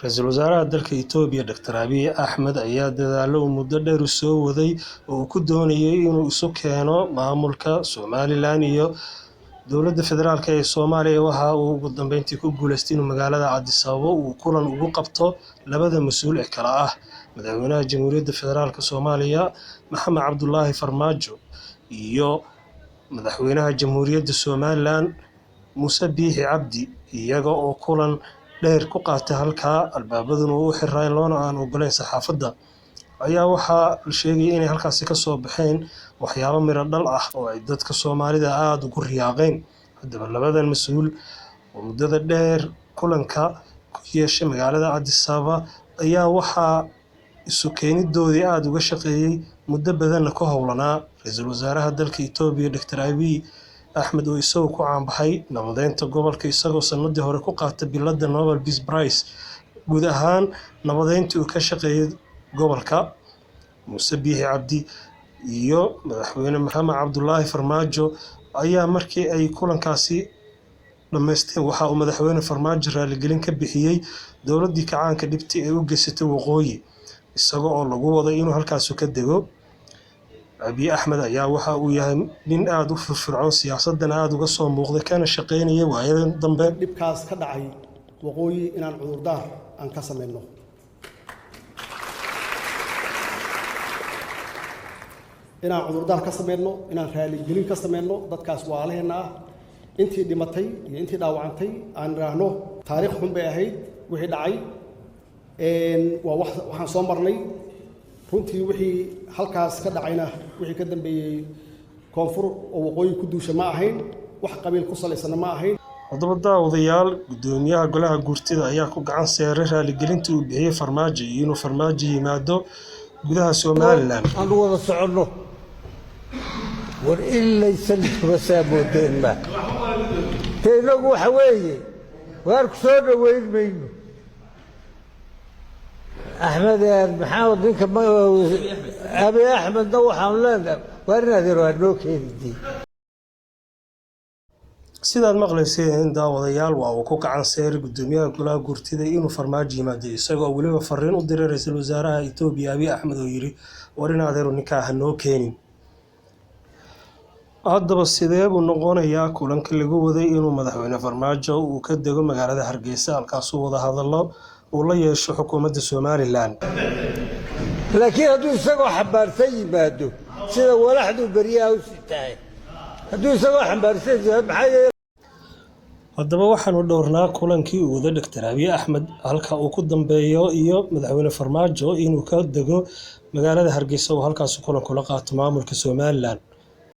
Ra'iisul Wasaaraha dalka Itoobiya Dr. Abiy Ahmed ayaa dadaalo muddo dheer u soo waday oo uu ku doonayay inuu isu keeno maamulka Somaliland iyo dowladda federaalka ee Soomaaliya. Waxa uu ugu dambeyntii ku guuleystay inuu magaalada Addis Ababa uu kulan ugu qabto labada mas'uul ee kala ah madaxweynaha Jamhuuriyadda Federaalka Soomaaliya Maxamed Cabdullaahi Farmaajo iyo madaxweynaha Jamhuuriyadda Somaliland Muuse Biixi Cabdi, iyaga oo kulan dheer ku qaatay halka albaabaduna u xiraan loona aan ogoleyn saxaafadda. Ayaa waxaa la sheegay inay halkaasi ka soo baxeen waxyaabo miro dhal ah oo ay dadka Soomaalida aad ugu riyaaqeen. Haddaba labadan mas'uul oo muddada dheer kulanka ku yeeshay magaalada Addis Ababa ayaa waxaa isu keenidoodii aad uga shaqeeyay muddo badanna ku howlanaa Ra'iisul Wasaaraha dalka Itoobiya Dr. Abiy Ahmed oo isagoo ku caanbaxay nabadeynta gobolka isagoo sanadii hore ku qaatay biladda Nobel Peace Prize. Guud ahaan nabadeyntii uu ka shaqeeyay gobolka. Muuse Biixi Cabdi iyo madaxweyne Maxamed Cabdullaahi Farmaajo ayaa markii ay kulankaasi dhameysteen waxa uu madaxweyne Farmaajo raaligelin ka bixiyay dowladdii kacaanka dhibtay ee u geysatay waqooyi, isagoo oo lagu waday inuu halkaas ka dego. Abiy Ahmed ayaa waxa uu yahay nin aad u firfircoon siyaasadana aad uga soo muuqday kana shaqeynaya waayadan dambe dhibkaas ka dhacay waqooyi inaan cudurdaar aan ka sameeyno, inaan raaligelin ka sameeyno dadkaas waalaheena ah. intii dhimatay iyo intii dhaawacantay aan raahno taariikh xun bay ahayd wixii dhacay. waxaan soo marnay runtii wixii halkaas ka dhacayna wixii ka dambeeyay koonfur oo waqooyi ku duusha ma ahayn, wax qabiil ku salaysan ma ahayn. Haddaba daawadayaal, gudoomiyaha golaha guurtida ayaa ku gacan saaray raaligelinta uu bixiyay Farmaajo iyo inuu Farmaajo yimaado gudaha Somaliland. aan wada socono war ilaysan kula saamoodeen ma teeyagu waxa weeye waar ku soo dhaweyn mayno أحمد محمد بن أبي أحمد نوحا لنا ورنا دي sidaad maqlayseen daawadayaal waa uu ku gacan saaray gudoomiyaha golaha guurtida inuu Farmaajo yimaado isagoo waliba fariin u diray Ra'iisul Wasaaraha Itoobiya Abiy Ahmed oo yiri war in adeero ninka ah noo keenin. Haddaba sidee buu noqonayaa kulanka lagu waday inuu madaxweyne Farmaajo uu ka dego magaalada Hargeysa halkaas uu wada hadallo ولا يشو حكومة Somaliland. لكن هدو يسقوا حبار سيء بادو سيدا ولا حدو بريئة وستاي هدو يسقوا حبار سيء بحاجة. haddaba waxaan u dhowrnaa kulankii uu wada Dr. Abiy Ahmed halka uu ku dambeeyo iyo madaxweyne Farmaajo inuu ka dego magaalada Hargeysa oo halkaas kulan kula qaato maamulka Somaliland.